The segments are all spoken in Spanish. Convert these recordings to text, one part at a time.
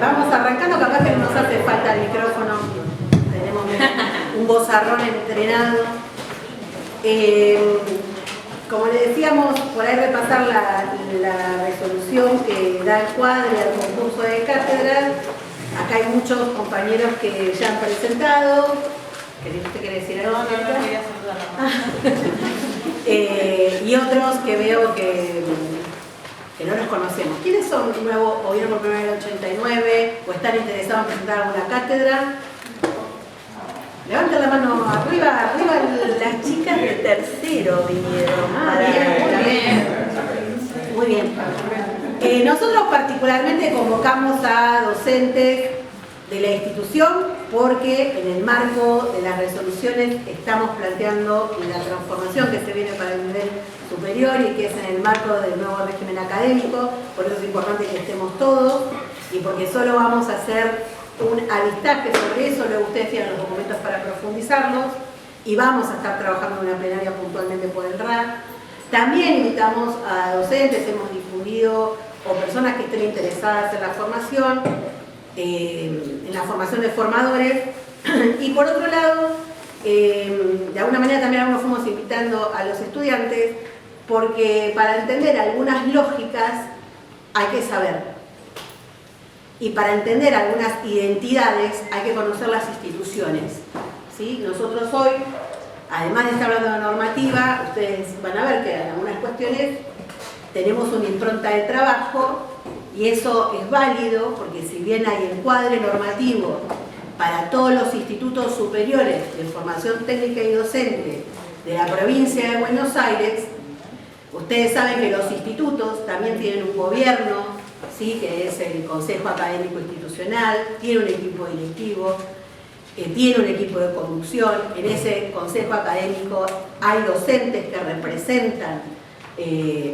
Vamos arrancando, capaz que nos hace falta el micrófono. Tenemos un vozarrón entrenado. Como le decíamos, por ahí repasar la resolución que da el cuadro al concurso de cátedra. Acá hay muchos compañeros que ya han presentado. ¿Usted quiere decir algo? No quería saludar. Y otros que veo que no los conocemos. ¿Quiénes son nuevos o vieron por primera vez el 89 o están interesados en presentar alguna cátedra? Levanten la mano arriba, Las chicas de tercero vinieron. Muy bien. Nosotros particularmente convocamos a docentes de la institución porque en el marco de las resoluciones estamos planteando la transformación que se viene para el nivel superior y que es en el marco del nuevo régimen académico. Por eso es importante que estemos todos y porque solo vamos a hacer un avistaje sobre eso, luego ustedes tienen los documentos para profundizarlos y vamos a estar trabajando en una plenaria puntualmente por el RAC. También invitamos a docentes, hemos difundido, o personas que estén interesadas en la formación de formadores. Y por otro lado, de alguna manera también nos fuimos invitando a los estudiantes porque para entender algunas lógicas hay que saber. Y para entender algunas identidades hay que conocer las instituciones, ¿sí? Nosotros hoy, además de estar hablando de normativa, ustedes van a ver que en algunas cuestiones tenemos una impronta de trabajo y eso es válido porque si bien hay encuadre normativo para todos los institutos superiores de formación técnica y docente de la provincia de Buenos Aires, ustedes saben que los institutos también tienen un gobierno, ¿sí? Que es el Consejo Académico Institucional, tiene un equipo directivo, tiene un equipo de conducción. En ese Consejo Académico hay docentes que representan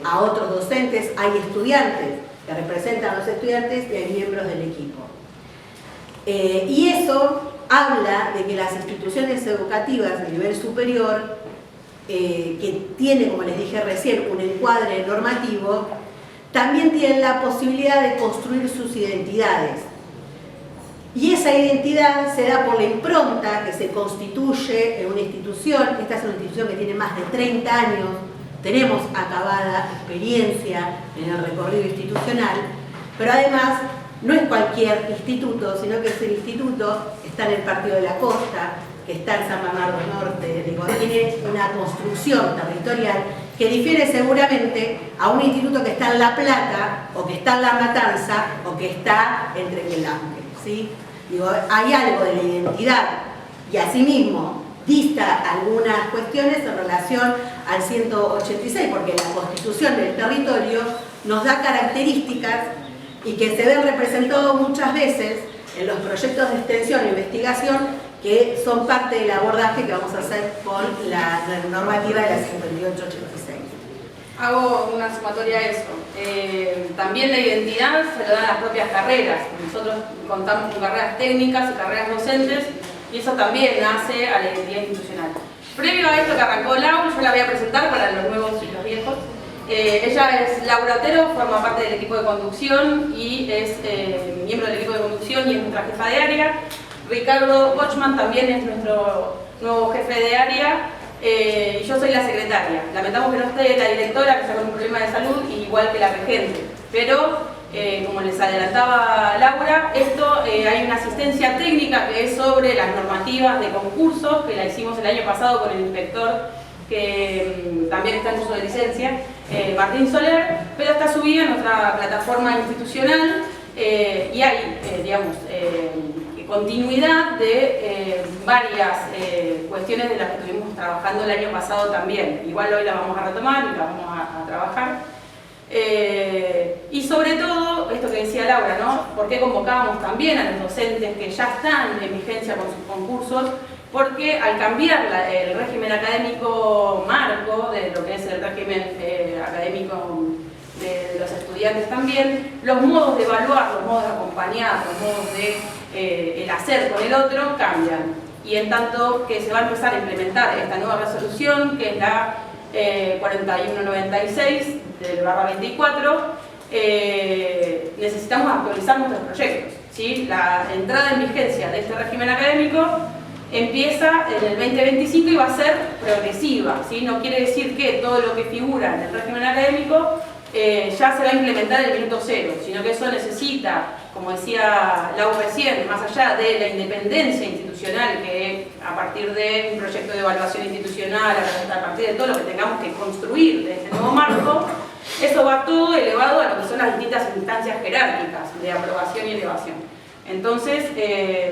a otros docentes, hay estudiantes que representan a los estudiantes y hay miembros del equipo. Y eso habla de que las instituciones educativas de nivel superior, que tienen, como les dije recién, un encuadre normativo, también tienen la posibilidad de construir sus identidades. Y esa identidad se da por la impronta que se constituye en una institución. Esta es una institución que tiene más de 30 años, tenemos acabada experiencia en el recorrido institucional, pero además no es cualquier instituto, sino que ese instituto está en el Partido de la Costa, que está en San Bernardo Norte, tiene una construcción territorial que difiere seguramente a un instituto que está en La Plata, o que está en La Matanza, o que está en Trenquelauquen, ¿sí? Hay algo de la identidad, y asimismo dista algunas cuestiones en relación al 186, porque la constitución del territorio nos da características y que se ven representados muchas veces en los proyectos de extensión e investigación que son parte del abordaje que vamos a hacer con la normativa de la 5886. Hago una sumatoria a eso. También la identidad se lo dan las propias carreras. Nosotros contamos con carreras técnicas y carreras docentes y eso también nace a la identidad institucional. Previo a esto que arrancó Laura, yo la voy a presentar para los nuevos y los viejos. Ella es Laura Otero, forma parte del equipo de conducción y es miembro del equipo de conducción y es nuestra jefa de área. Ricardo Bochman también es nuestro nuevo jefe de área y yo soy la secretaria. Lamentamos que no esté la directora, que está con un problema de salud, igual que la regente. Pero, como les adelantaba Laura, hay una asistencia técnica que es sobre las normativas de concursos, que la hicimos el año pasado con el inspector que también está en uso de licencia, Martín Soler, pero está subida en nuestra plataforma institucional y hay, continuidad de varias cuestiones de las que estuvimos trabajando el año pasado también. Igual hoy la vamos a retomar y la vamos a trabajar. Y sobre todo, esto que decía Laura, ¿no? ¿Por qué convocábamos también a los docentes que ya están en vigencia con sus concursos? Porque al cambiar el régimen académico marco, de lo que es el régimen académico de los estudiantes también, los modos de evaluar, los modos de acompañar, los modos de el hacer con el otro cambian. Y en tanto que se va a empezar a implementar esta nueva resolución, que es la 4196 del /24, necesitamos actualizar nuestros proyectos. ¿sí? La entrada en vigencia de este régimen académico empieza en el 2025 y va a ser progresiva, ¿sí? No quiere decir que todo lo que figura en el régimen académico ya se va a implementar en el minuto cero, sino que eso necesita, como decía Lau recién, más allá de la independencia institucional, que a partir de un proyecto de evaluación institucional, a partir de todo lo que tengamos que construir de este nuevo marco, eso va todo elevado a lo que son las distintas instancias jerárquicas de aprobación y elevación. Entonces,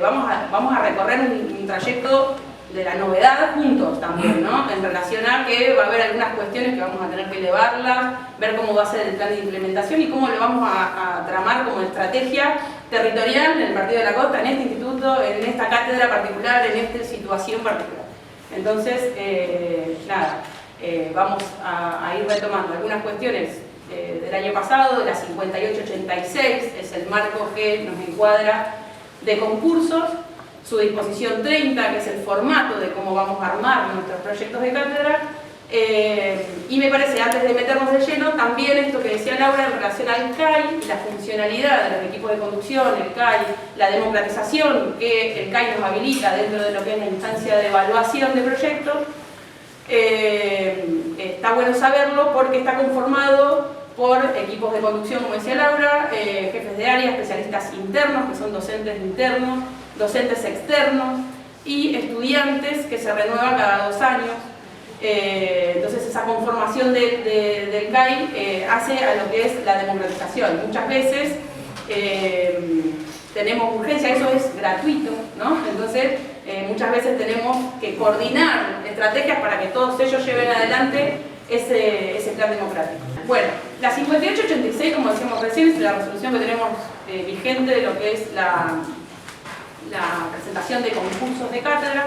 vamos a recorrer un trayecto de la novedad juntos también, ¿no? En relación a que va a haber algunas cuestiones que vamos a tener que elevarlas, ver cómo va a ser el plan de implementación y cómo lo vamos a tramar como estrategia territorial en el Partido de la Costa, en este instituto, en esta cátedra particular, en esta situación particular. Entonces, vamos a ir retomando algunas cuestiones del año pasado, de la 5886, es el marco que nos encuadra de concursos, su disposición 30, que es el formato de cómo vamos a armar nuestros proyectos de cátedra, y me parece, antes de meternos de lleno, también esto que decía Laura en relación al CAI, la funcionalidad de los equipos de conducción, el CAI, la democratización que el CAI nos habilita dentro de lo que es la instancia de evaluación de proyectos, está bueno saberlo porque está conformado por equipos de conducción, como decía Laura, jefes de área, especialistas internos, que son docentes internos, docentes externos y estudiantes que se renuevan cada 2 años. Entonces esa conformación del CAI hace a lo que es la democratización. Muchas veces tenemos urgencia, eso es gratuito, ¿no? Entonces muchas veces tenemos que coordinar estrategias para que todos ellos lleven adelante ese plan democrático. Bueno, la 5886, como decíamos recién, es la resolución que tenemos vigente de lo que es la presentación de concursos de cátedra.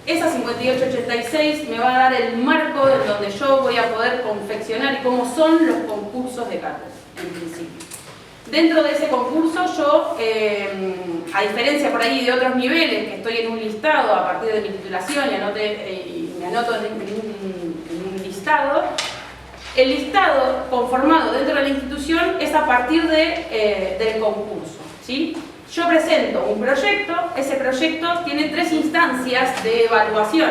Esa 5886 me va a dar el marco en donde yo voy a poder confeccionar y cómo son los concursos de cátedra, en principio. Dentro de ese concurso yo, a diferencia por ahí de otros niveles, que estoy en un listado a partir de mi titulación y me anoto en un listado, el listado conformado dentro de la institución es a partir del concurso, ¿sí? Yo presento un proyecto, ese proyecto tiene 3 instancias de evaluación.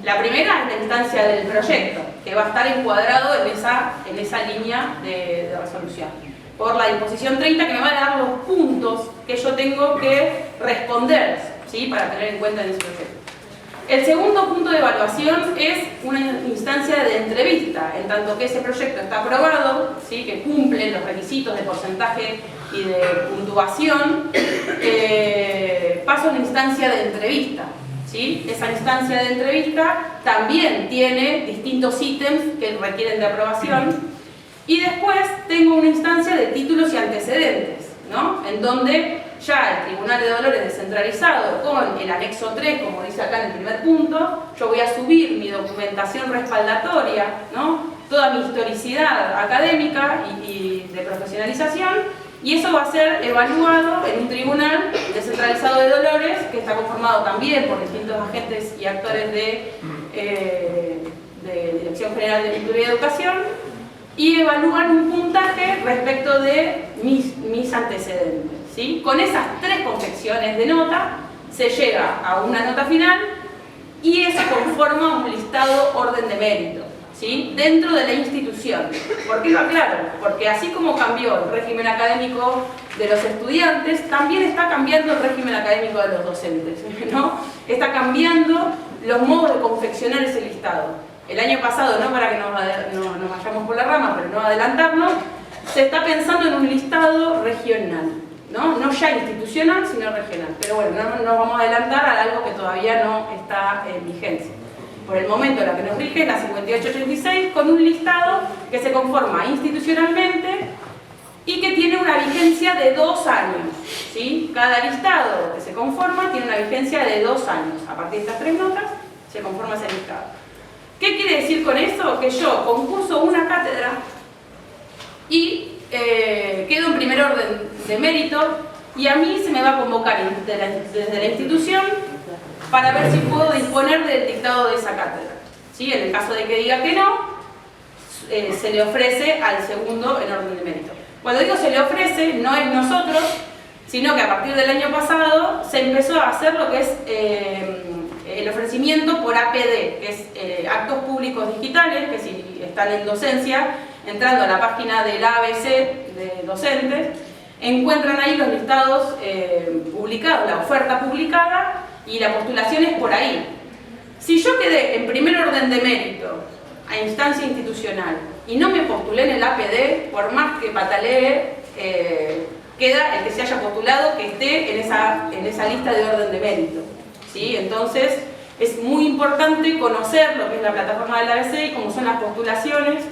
La primera es la instancia del proyecto, que va a estar encuadrado en esa línea de resolución, por la disposición 30, que me va a dar los puntos que yo tengo que responder, ¿sí? Para tener en cuenta en ese proyecto. El segundo punto de evaluación es una instancia de entrevista, en tanto que ese proyecto está aprobado, ¿sí? Que cumple los requisitos de porcentaje y de puntuación, pasa a una instancia de entrevista, ¿sí? Esa instancia de entrevista también tiene distintos ítems que requieren de aprobación, y después tengo una instancia de títulos y antecedentes, ¿no? En donde ya el Tribunal de Dolores descentralizado con el anexo 3, como dice acá en el primer punto, yo voy a subir mi documentación respaldatoria, ¿no? Toda mi historicidad académica y de profesionalización, y eso va a ser evaluado en un tribunal descentralizado de Dolores, que está conformado también por distintos agentes y actores de Dirección General de Cultura y Educación, y evalúan un puntaje respecto de mis antecedentes, ¿sí? Con esas 3 confecciones de nota se llega a una nota final y eso conforma un listado orden de mérito, ¿sí? Dentro de la institución. ¿Por qué lo aclaro? Porque así como cambió el régimen académico de los estudiantes, también está cambiando el régimen académico de los docentes, ¿no? Está cambiando los modos de confeccionar ese listado. El año pasado, no para que nos vayamos por la rama, pero no adelantarnos, se está pensando en un listado regional, no ya institucional, sino regional. Pero bueno, no nos vamos a adelantar a algo que todavía no está en vigencia. Por el momento la que nos rige es la 5886, con un listado que se conforma institucionalmente y que tiene una vigencia de 2 años, ¿sí? Cada listado que se conforma tiene una vigencia de 2 años. A partir de estas 3 notas se conforma ese listado. ¿Qué quiere decir con eso? Que yo concurso una cátedra y quedo en primer orden de mérito y a mí se me va a convocar desde la institución para ver si puedo disponer del dictado de esa cátedra, ¿sí? En el caso de que diga que no, se le ofrece al segundo en orden de mérito. Cuando digo se le ofrece, no es nosotros, sino que a partir del año pasado se empezó a hacer lo que es el ofrecimiento por APD, que es actos públicos digitales, que si están en docencia, entrando a la página del ABC de docentes, encuentran ahí los listados publicados, la oferta publicada y la postulación es por ahí. Si yo quedé en primer orden de mérito a instancia institucional y no me postulé en el APD, por más que patalee, queda el que se haya postulado que esté en esa lista de orden de mérito, ¿sí? Entonces es muy importante conocer lo que es la plataforma del ABC y cómo son las postulaciones,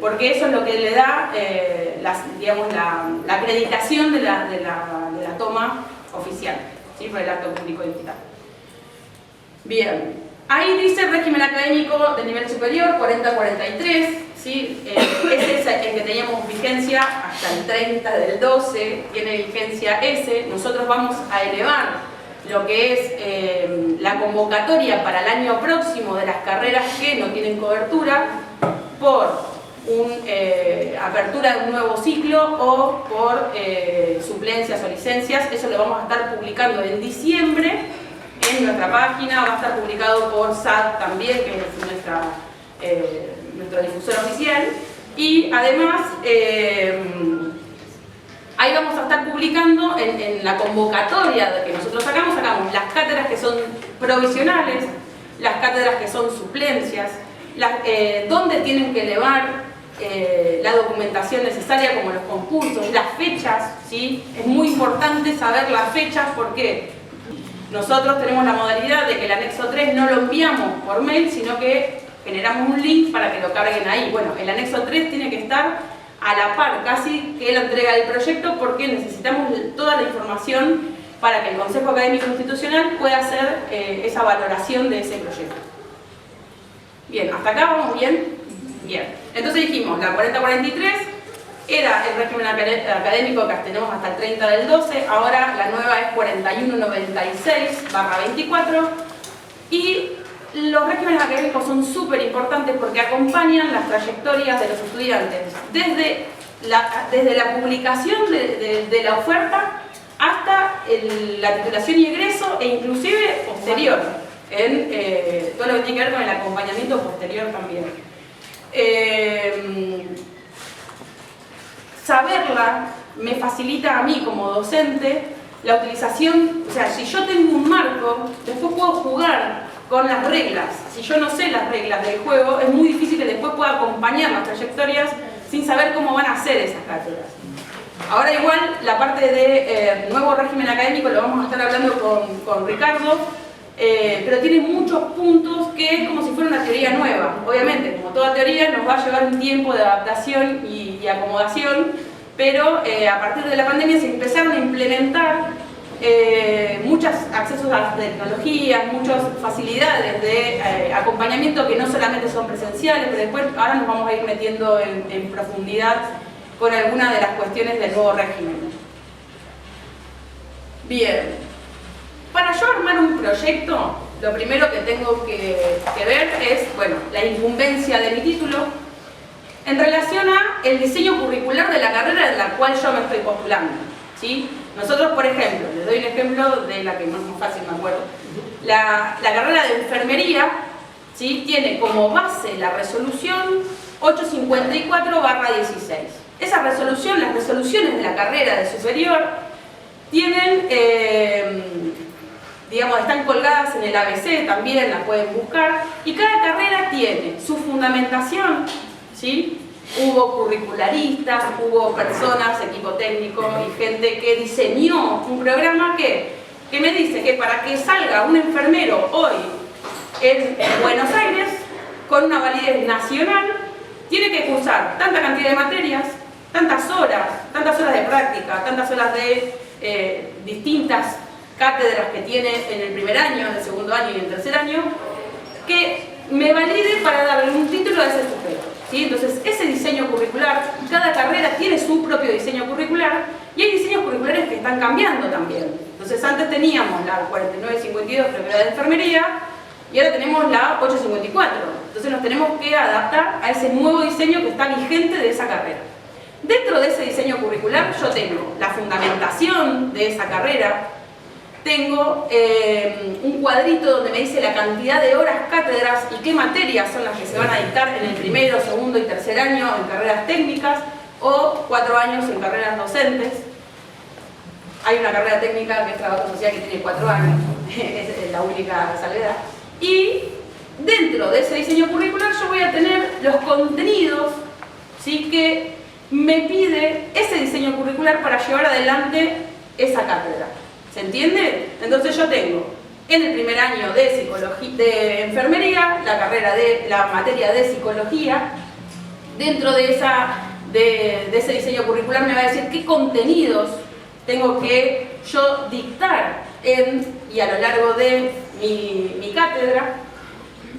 porque eso es lo que le da la acreditación de la toma oficial, ¿sí? Por el acto público digital. Bien, ahí dice régimen académico de nivel superior 4043, ¿sí? Ese es el que teníamos vigencia hasta el 30 del 12, tiene vigencia ese. Nosotros vamos a elevar lo que es la convocatoria para el año próximo de las carreras que no tienen cobertura por apertura de un nuevo ciclo o por suplencias o licencias. Eso lo vamos a estar publicando en diciembre en nuestra página, va a estar publicado por SAT también, que es nuestro difusor oficial, y además ahí vamos a estar publicando en la convocatoria que nosotros sacamos las cátedras que son provisionales, las cátedras que son suplencias, dónde tienen que elevar la documentación necesaria como los concursos, las fechas, ¿sí? Es muy importante saber las fechas porque nosotros tenemos la modalidad de que el anexo 3 no lo enviamos por mail, sino que generamos un link para que lo carguen ahí. Bueno, el anexo 3 tiene que estar a la par casi que la entrega del proyecto porque necesitamos toda la información para que el Consejo Académico Institucional pueda hacer esa valoración de ese proyecto. Bien, ¿hasta acá vamos bien? Bien. Entonces dijimos, la 4043 era el régimen académico que tenemos hasta el 30 del 12, ahora la nueva es 4196/24 y los regímenes académicos son súper importantes porque acompañan las trayectorias de los estudiantes desde la publicación de la oferta hasta la titulación y egreso e inclusive posterior, en todo lo que tiene que ver con el acompañamiento posterior también. Saberla me facilita a mí como docente la utilización, o sea, si yo tengo un marco, después puedo jugar con las reglas. Si yo no sé las reglas del juego, es muy difícil que después pueda acompañar las trayectorias sin saber cómo van a ser esas cátedras. Ahora igual, la parte de nuevo régimen académico lo vamos a estar hablando con Ricardo, pero tiene muchos puntos que es como si fuera una teoría nueva. Obviamente, como toda teoría, nos va a llevar un tiempo de adaptación y acomodación, pero a partir de la pandemia se empezaron a implementar muchos accesos a las tecnologías, muchas facilidades de acompañamiento que no solamente son presenciales, pero después ahora nos vamos a ir metiendo en profundidad con algunas de las cuestiones del nuevo régimen. Bien. Para yo armar un proyecto, lo primero que tengo que ver es, bueno, la incumbencia de mi título en relación a el diseño curricular de la carrera en la cual yo me estoy postulando, ¿sí? Nosotros, por ejemplo, les doy un ejemplo de la que más fácil me acuerdo. La carrera de enfermería, ¿sí? Tiene como base la resolución 854/16. Esa resolución, las resoluciones de la carrera de superior, tienen... digamos, están colgadas en el ABC, también las pueden buscar, y cada carrera tiene su fundamentación, ¿sí? Hubo curricularistas, hubo personas, equipo técnico y gente que diseñó un programa que me dice que para que salga un enfermero hoy en Buenos Aires, con una validez nacional, tiene que cursar tanta cantidad de materias, tantas horas de práctica, tantas horas de distintas cátedras que tiene en el primer año, en el segundo año y en el tercer año, que me valide para darle un título a ese sujeto, ¿sí? Entonces, ese diseño curricular, cada carrera tiene su propio diseño curricular y hay diseños curriculares que están cambiando también. Entonces, antes teníamos la 4952, primera de enfermería, y ahora tenemos la 854. Entonces, nos tenemos que adaptar a ese nuevo diseño que está vigente de esa carrera. Dentro de ese diseño curricular yo tengo la fundamentación de esa carrera, tengo un cuadrito donde me dice la cantidad de horas cátedras y qué materias son las que se van a dictar en el primero, segundo y tercer año en carreras técnicas o 4 años en carreras docentes. Hay una carrera técnica que es trabajo social que tiene 4 años, es la única salvedad. Y dentro de ese diseño curricular yo voy a tener los contenidos, ¿sí?, que me pide ese diseño curricular para llevar adelante esa cátedra. ¿Se entiende? Entonces yo tengo en el primer año de enfermería la materia de psicología. Dentro de ese diseño curricular me va a decir qué contenidos tengo que yo dictar y a lo largo de mi cátedra.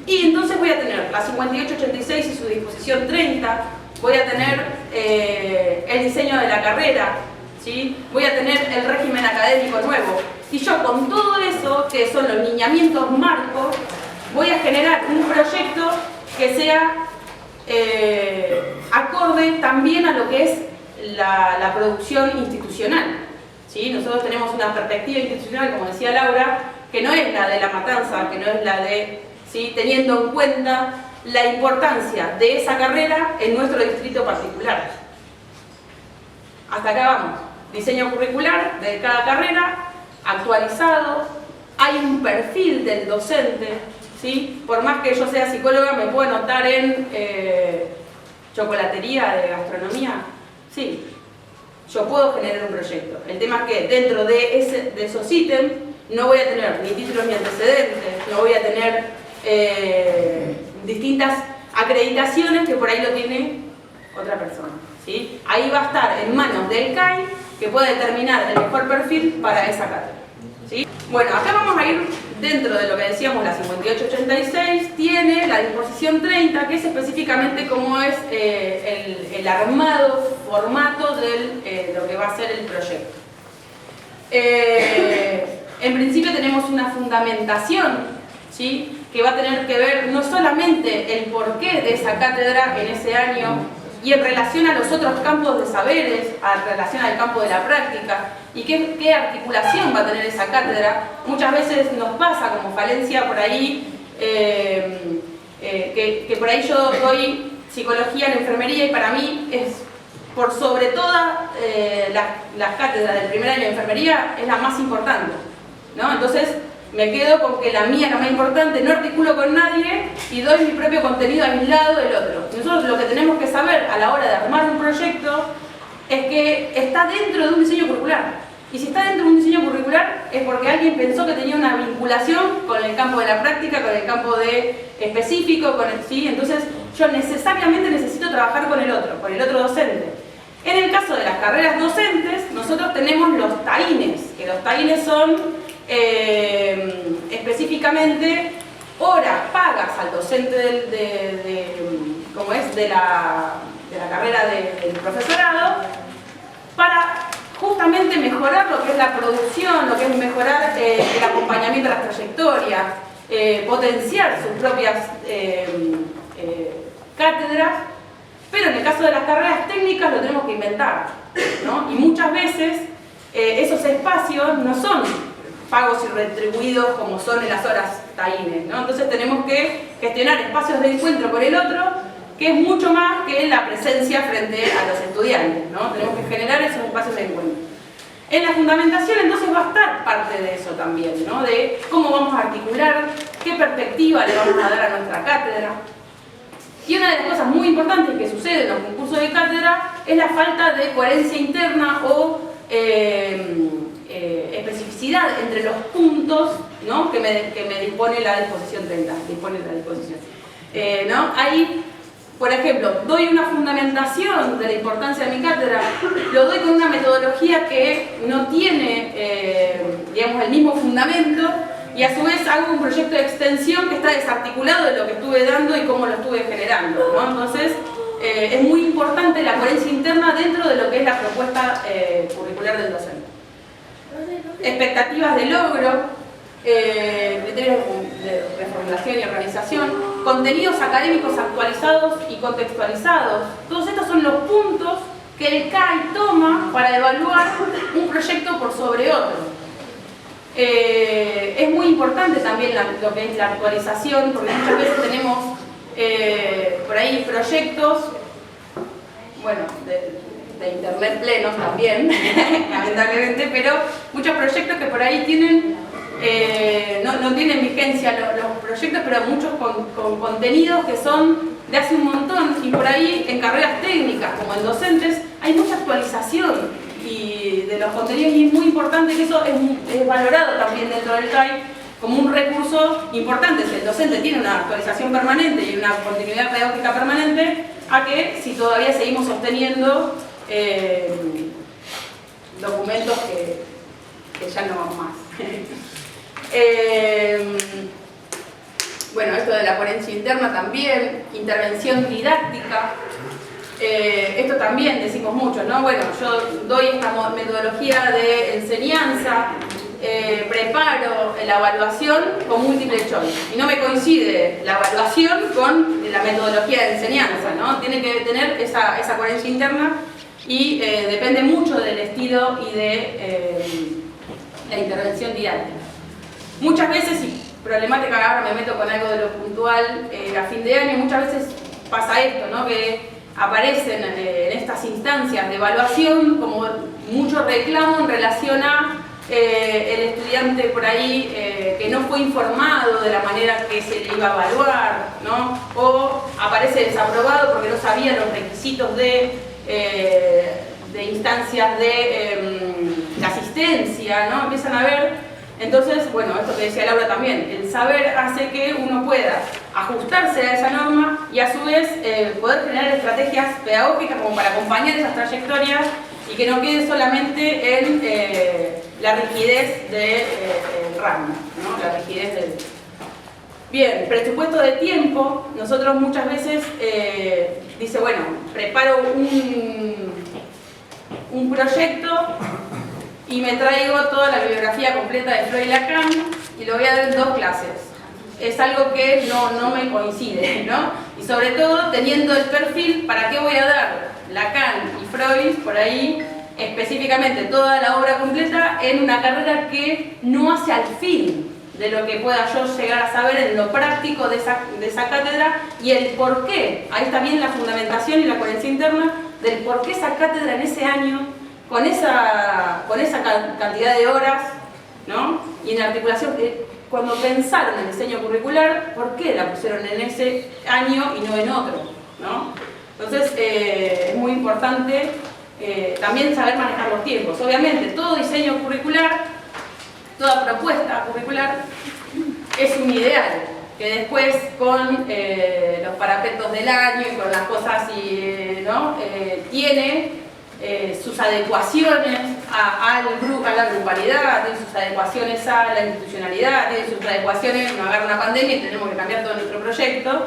Y entonces voy a tener la 5886 y su disposición 30, voy a tener el diseño de la carrera, ¿sí? Voy a tener el régimen académico nuevo. Y yo con todo eso, que son los lineamientos marcos, voy a generar un proyecto que sea acorde también a lo que es la producción institucional, ¿sí? Nosotros tenemos una perspectiva institucional, como decía Laura, que no es la de La Matanza, que no es la de, ¿sí?, teniendo en cuenta la importancia de esa carrera en nuestro distrito particular. Hasta acá vamos. Diseño curricular de cada carrera, actualizado. Hay un perfil del docente, ¿sí? Por más que yo sea psicóloga, ¿me puedo anotar en chocolatería de gastronomía? Sí. Yo puedo generar un proyecto. El tema es que dentro de esos ítems no voy a tener ni títulos ni antecedentes, no voy a tener distintas acreditaciones que por ahí lo tiene otra persona, ¿sí? Ahí va a estar en manos del CAI, que puede determinar el mejor perfil para esa cátedra, ¿sí? Bueno, acá vamos a ir dentro de lo que decíamos, la 5886 tiene la disposición 30, que es específicamente cómo es el armado, formato de lo que va a ser el proyecto. En principio tenemos una fundamentación, ¿sí?, que va a tener que ver no solamente el porqué de esa cátedra en ese año y en relación a los otros campos de saberes, en relación al campo de la práctica, y qué articulación va a tener esa cátedra. Muchas veces nos pasa como falencia por ahí, que por ahí yo doy psicología en enfermería y para mí es, por sobre todas las cátedras del primer año de enfermería, es la más importante, ¿no? Entonces me quedo con que la mía es la más importante, no articulo con nadie y doy mi propio contenido aislado del otro. Nosotros lo que tenemos que saber a la hora de armar un proyecto es que está dentro de un diseño curricular. Y si está dentro de un diseño curricular es porque alguien pensó que tenía una vinculación con el campo de la práctica, con el campo específico, ¿sí? Entonces yo necesariamente necesito trabajar con el otro docente. En el caso de las carreras docentes, nosotros tenemos los taínes, que los taínes son específicamente horas pagas al docente de la carrera del profesorado para justamente mejorar lo que es la producción, lo que es mejorar el acompañamiento a las trayectorias, potenciar sus propias cátedras, pero en el caso de las carreras técnicas lo tenemos que inventar, ¿no? Y muchas veces esos espacios no son pagos y retribuidos como son en las horas taínes, ¿no? Entonces tenemos que gestionar espacios de encuentro con el otro, que es mucho más que la presencia frente a los estudiantes, ¿no? Tenemos que generar esos espacios de encuentro. En la fundamentación entonces va a estar parte de eso también, ¿no? De cómo vamos a articular, qué perspectiva le vamos a dar a nuestra cátedra. Y una de las cosas muy importantes que sucede en los concursos de cátedra es la falta de coherencia interna o especificidad entre los puntos, ¿no?, que me dispone la disposición 30, ¿no? Ahí, por ejemplo, doy una fundamentación de la importancia de mi cátedra, lo doy con una metodología que no tiene, digamos, el mismo fundamento, y a su vez hago un proyecto de extensión que está desarticulado de lo que estuve dando y cómo lo estuve generando, ¿no? Entonces, es muy importante la coherencia interna dentro de lo que es la propuesta curricular del docente. Expectativas de logro, criterios de reformulación y organización, contenidos académicos actualizados y contextualizados. Todos estos son los puntos que el CAI toma para evaluar un proyecto por sobre otro. Es muy importante también lo que es la actualización, porque muchas veces tenemos por ahí proyectos, bueno, de internet plenos también, lamentablemente, pero muchos proyectos que por ahí tienen, no tienen vigencia los proyectos, pero muchos con contenidos que son de hace un montón, y por ahí en carreras técnicas como en docentes hay mucha actualización y de los contenidos, y es muy importante que eso es valorado también dentro del CAI como un recurso importante. Si el docente tiene una actualización permanente y una continuidad pedagógica permanente, a que si todavía seguimos sosteniendo documentos que ya no van más. Bueno, esto de la coherencia interna también, intervención didáctica, esto también decimos mucho, ¿no? Bueno, yo doy esta metodología de enseñanza, preparo la evaluación con múltiple choice, y no me coincide la evaluación con la metodología de enseñanza, ¿no? Tiene que tener esa coherencia interna, y depende mucho del estilo y de la intervención didáctica. Muchas veces, y problemática, ahora me meto con algo de lo puntual, a fin de año, muchas veces pasa esto, ¿no? Que aparecen en estas instancias de evaluación como mucho reclamo en relación a el estudiante por ahí que no fue informado de la manera que se le iba a evaluar, ¿no? O aparece desaprobado porque no sabía los requisitos de instancias de asistencia, ¿no? Empiezan a ver. Entonces, bueno, esto que decía Laura también, el saber hace que uno pueda ajustarse a esa norma y a su vez poder generar estrategias pedagógicas como para acompañar esas trayectorias y que no quede solamente en la rigidez del rango, ¿no? La rigidez del... Bien, presupuesto de tiempo. Nosotros muchas veces dice, bueno, preparo un proyecto y me traigo toda la bibliografía completa de Freud y Lacan y lo voy a dar en 2 clases. Es algo que no me coincide, ¿no? Y sobre todo teniendo el perfil, ¿para qué voy a dar Lacan y Freud por ahí específicamente toda la obra completa en una carrera que no hace al fin de lo que pueda yo llegar a saber en lo práctico de esa cátedra y el por qué? Ahí está bien la fundamentación y la coherencia interna del por qué esa cátedra en ese año con esa cantidad de horas, ¿no? Y en articulación, cuando pensaron en el diseño curricular, ¿por qué la pusieron en ese año y no en otro, ¿no? Entonces, es muy importante también saber manejar los tiempos. Obviamente, todo diseño curricular, toda propuesta curricular es un ideal, que después con los parapetos del año y con las cosas, ¿no? Tiene sus adecuaciones a la grupalidad, tiene sus adecuaciones a la institucionalidad, tiene sus adecuaciones, nos agarra una pandemia y tenemos que cambiar todo nuestro proyecto.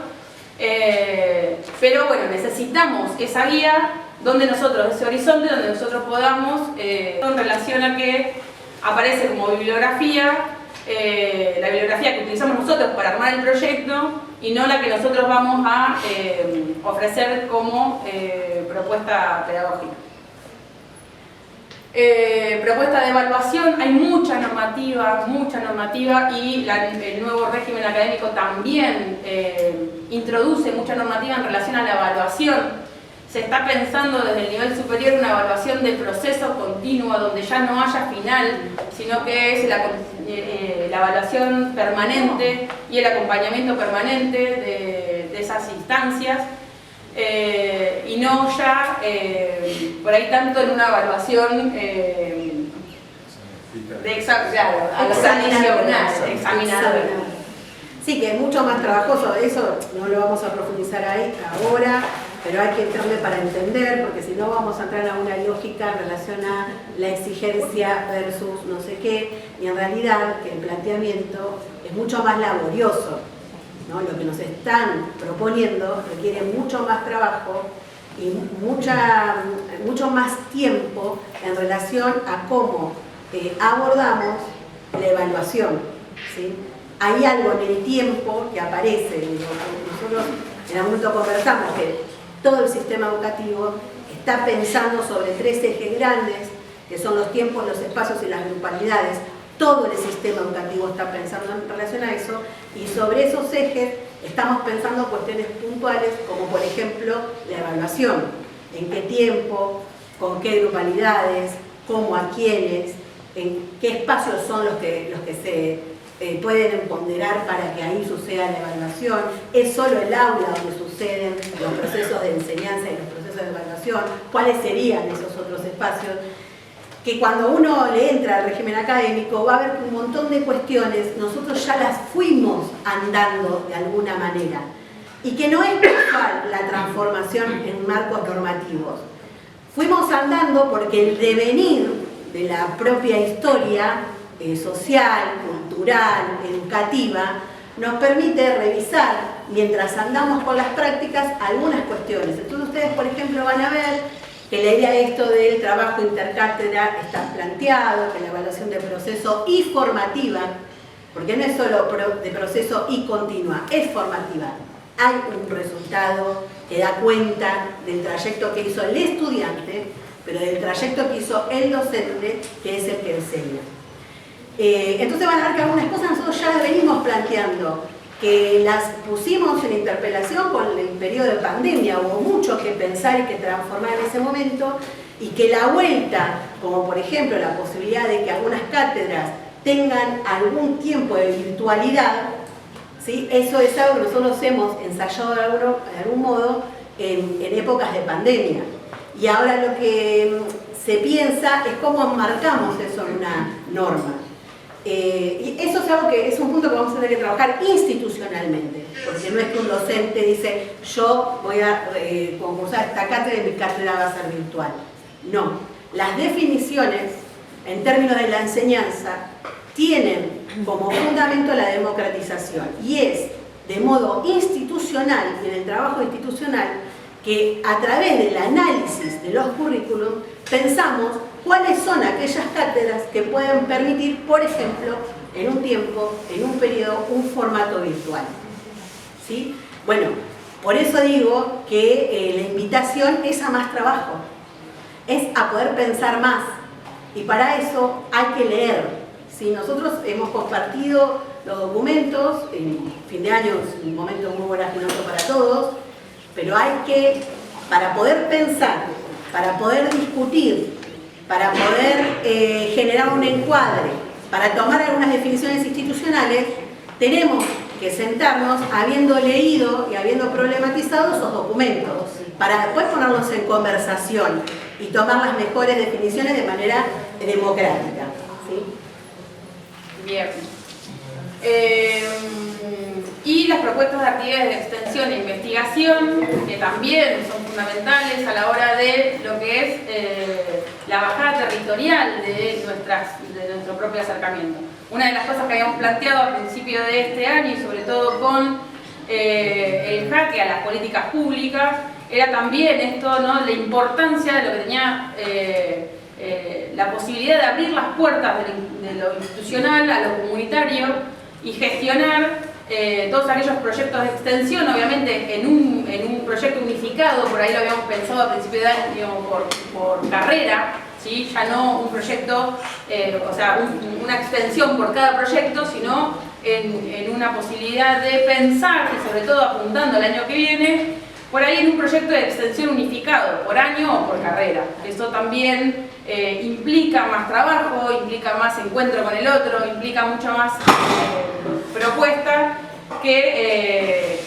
Pero bueno, necesitamos esa guía donde nosotros, ese horizonte donde nosotros podamos, en relación a que aparece como bibliografía, la bibliografía que utilizamos nosotros para armar el proyecto y no la que nosotros vamos a ofrecer como propuesta pedagógica. Propuesta de evaluación, hay mucha normativa y el nuevo régimen académico también introduce mucha normativa en relación a la evaluación. Se está pensando desde el nivel superior una evaluación de proceso continuo donde ya no haya final, sino que es la evaluación permanente y el acompañamiento permanente de esas instancias. Y no ya por ahí tanto en una evaluación examinadora. Sí, que es mucho más trabajoso, eso no lo vamos a profundizar ahí ahora, pero hay que entrarle para entender, porque si no vamos a entrar a una lógica en relación a la exigencia versus no sé qué, y en realidad que el planteamiento es mucho más laborioso, ¿no? Lo que nos están proponiendo requiere mucho más trabajo y mucho más tiempo en relación a cómo abordamos la evaluación, ¿sí? Hay algo en el tiempo que aparece, nosotros en algún momento conversamos que todo el sistema educativo está pensando sobre 3 ejes grandes, que son los tiempos, los espacios y las grupalidades. Todo el sistema educativo está pensando en relación a eso, y sobre esos ejes estamos pensando cuestiones puntuales, como por ejemplo la evaluación, en qué tiempo, con qué grupalidades, cómo, a quiénes, en qué espacios son los que se pueden ponderar para que ahí suceda la evaluación. Es solo el aula donde suceden los procesos de enseñanza y los procesos de evaluación. ¿Cuáles serían esos otros espacios? Que cuando uno le entra al régimen académico va a ver que un montón de cuestiones nosotros ya las fuimos andando de alguna manera, y que no es casual la transformación en marcos normativos. Fuimos andando porque el devenir de la propia historia social, cultural, educativa, nos permite revisar, mientras andamos con las prácticas, algunas cuestiones. Entonces ustedes, por ejemplo, van a ver que la idea de esto del trabajo intercátedra está planteado, que la evaluación de proceso y formativa, porque no es solo de proceso y continua, es formativa. Hay un resultado que da cuenta del trayecto que hizo el estudiante, pero del trayecto que hizo el docente, que es el que enseña. Entonces van a ver que algunas cosas nosotros ya venimos planteando, que las pusimos en interpelación con el periodo de pandemia. Hubo mucho que pensar y que transformar en ese momento, y que la vuelta, como por ejemplo la posibilidad de que algunas cátedras tengan algún tiempo de virtualidad, ¿sí? Eso es algo que nosotros hemos ensayado de algún modo en épocas de pandemia. Y ahora lo que se piensa es cómo marcamos eso en una norma. Y eso es algo que es un punto que vamos a tener que trabajar institucionalmente, porque no es que un docente dice yo voy a concursar esta cátedra y mi cátedra va a ser virtual. No, las definiciones en términos de la enseñanza tienen como fundamento la democratización, y es de modo institucional y en el trabajo institucional que a través del análisis de los currículum pensamos cuáles son aquellas cátedras que pueden permitir, por ejemplo, en un tiempo, en un periodo, un formato virtual. ¿Sí? Bueno, por eso digo que la invitación es a más trabajo, es a poder pensar más, y para eso hay que leer. ¿Sí? Nosotros hemos compartido los documentos, en fin de año es un momento muy voluminoso para todos, pero hay que, para poder pensar, para poder discutir, para poder generar un encuadre, para tomar algunas definiciones institucionales, tenemos que sentarnos habiendo leído y habiendo problematizado esos documentos, para después ponerlos en conversación y tomar las mejores definiciones de manera democrática. ¿Sí? Bien. Y las propuestas de actividades de extensión e investigación, que también son fundamentales a la hora de lo que es la bajada territorial de nuestro propio acercamiento. Una de las cosas que habíamos planteado al principio de este año, y sobre todo con el jaque a las políticas públicas, era también esto, ¿no? La importancia de lo que tenía la posibilidad de abrir las puertas de lo institucional a lo comunitario y gestionar todos aquellos proyectos de extensión, obviamente en un proyecto unificado. Por ahí lo habíamos pensado al principio de año, digamos, por carrera, ¿sí? Ya no un proyecto, o sea, una extensión por cada proyecto, sino en una posibilidad de pensar, y sobre todo apuntando al año que viene, por ahí en un proyecto de extensión unificado, por año o por carrera. Eso también implica más trabajo, implica más encuentro con el otro, implica mucha más propuesta que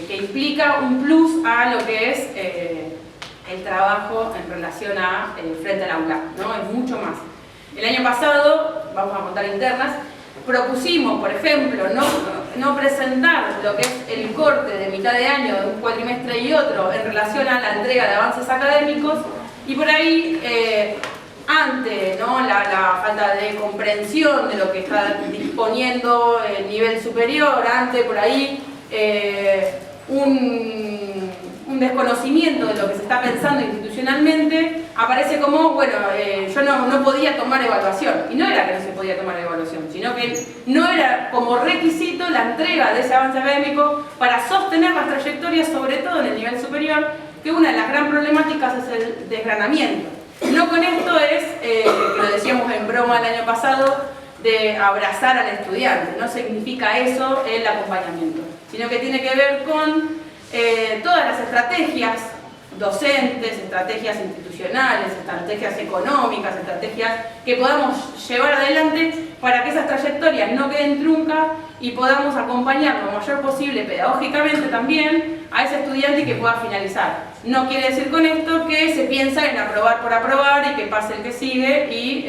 implica un plus a lo que es el trabajo en relación a frente al aula, ¿no? Es mucho más. El año pasado, vamos a contar internas, propusimos, por ejemplo, no presentar lo que es el corte de mitad de año de un cuatrimestre y otro en relación a la entrega de avances académicos, y por ahí, ante, ¿no?, la falta de comprensión de lo que está disponiendo el nivel superior, ante por ahí un desconocimiento de lo que se está pensando institucionalmente, aparece como, bueno, yo no podía tomar evaluación. Y no era que no se podía tomar evaluación, sino que no era como requisito la entrega de ese avance académico para sostener las trayectorias, sobre todo en el nivel superior, que una de las gran problemáticas es el desgranamiento. No con esto es, que lo decíamos en broma el año pasado, de abrazar al estudiante, no significa eso el acompañamiento, sino que tiene que ver con todas las estrategias docentes, estrategias institucionales, estrategias económicas, estrategias que podamos llevar adelante para que esas trayectorias no queden truncas y podamos acompañar lo mayor posible pedagógicamente también a ese estudiante y que pueda finalizar. No quiere decir con esto que se piensa en aprobar por aprobar y que pase el que sigue y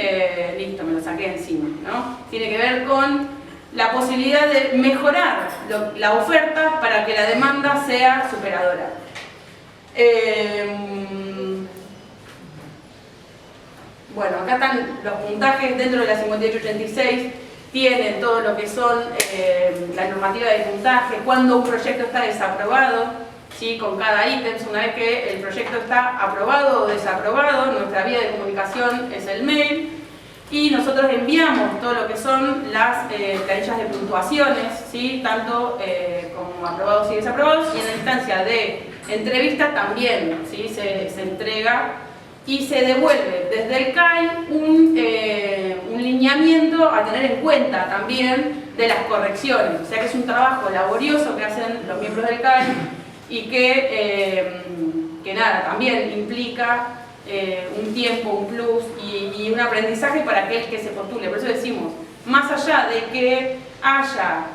listo, me lo saqué encima, ¿no? Tiene que ver con la posibilidad de mejorar la oferta para que la demanda sea superadora. Bueno, acá están los puntajes dentro de la 5886, tienen todo lo que son la normativa de puntaje, cuando un proyecto está desaprobado, ¿sí? Con cada ítem, una vez que el proyecto está aprobado o desaprobado, nuestra vía de comunicación es el mail, y nosotros enviamos todo lo que son las planillas de puntuaciones, ¿sí? Tanto como aprobados y desaprobados, y en la instancia de entrevista también, ¿sí? se entrega y se devuelve desde el CAI un lineamiento a tener en cuenta también de las correcciones, o sea que es un trabajo laborioso que hacen los miembros del CAI y que nada, también implica un tiempo, un plus y un aprendizaje para aquel que se postule. Por eso decimos, más allá de que haya